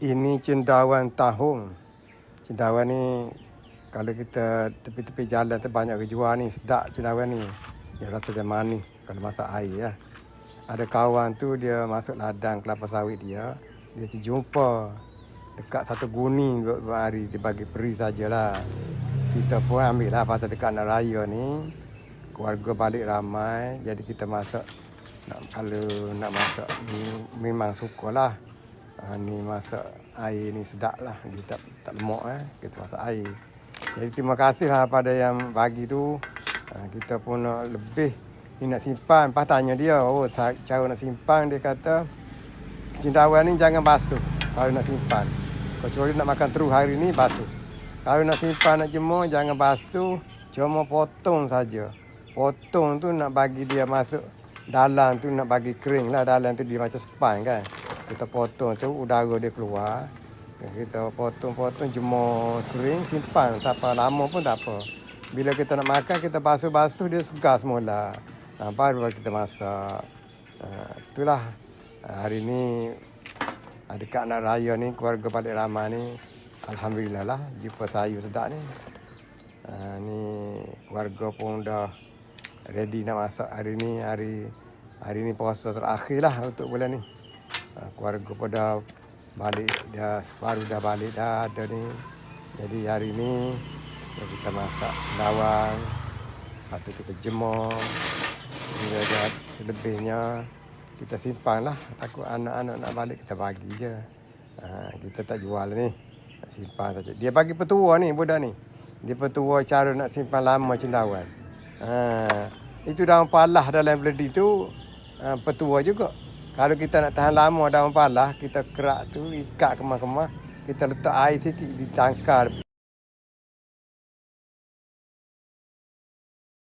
Ini cendawan tahung. Cendawan ni kalau kita tepi-tepi jalan tu banyak ke jual ni, sedap cendawan ni. Dia rasa dia manis kalau masak air lah. Ada kawan tu dia masuk ladang kelapa sawit dia terjumpa dekat satu guni beberapa hari, dia bagi peri sajalah. Kita pun ambil lah pasal dekat nak raya ni, keluarga balik ramai, jadi kita masak. Kalau nak masak ni memang sukalah. Ni masak air ni sedap lah, dia tak lemak kita masak air. Jadi terima kasih lah pada yang bagi tu. Kita pun nak lebih ni nak simpan. Lepas tanya dia, cara nak simpan, dia kata cendawan ni jangan basuh kalau nak simpan. Kecuali nak makan terus hari ni basuh. Kalau nak simpan, nak jemur, jangan basuh, cuma potong saja. Potong tu nak bagi dia masuk dalam tu, nak bagi kering lah. Dalam tu dia macam span kan. Kita potong tu udara dia keluar. Kita potong-potong, jemur kering, simpan. Tak apa, lama pun tak apa. Bila kita nak makan, kita basuh-basuh, dia segar semula. Baru kita masak. Itulah. Hari ni dekat nak raya ni, keluarga balik ramai ni, alhamdulillah lah jumpa sayur sedap ni. Ni keluarga pun dah ready nak masak hari ni. Hari ni puasa terakhir lah untuk bulan ni. Keluarga pun dah balik, baru dah balik dah ada ni. Jadi hari ni kita masak cendawan, lepas tu kita jemur. Bila dah selebihnya kita simpan lah. Takut anak-anak nak balik, kita bagi je. Kita tak jual ni, nak simpan saja. Dia bagi petua ni budak ni. Dia petua cara nak simpan lama cendawan. Itu daun palah dalam beledi tu petua juga. Kalau kita nak tahan lama daun palah, kita kerak tu, ikat kemah-kemah, kita letak air sikit, ditangkar.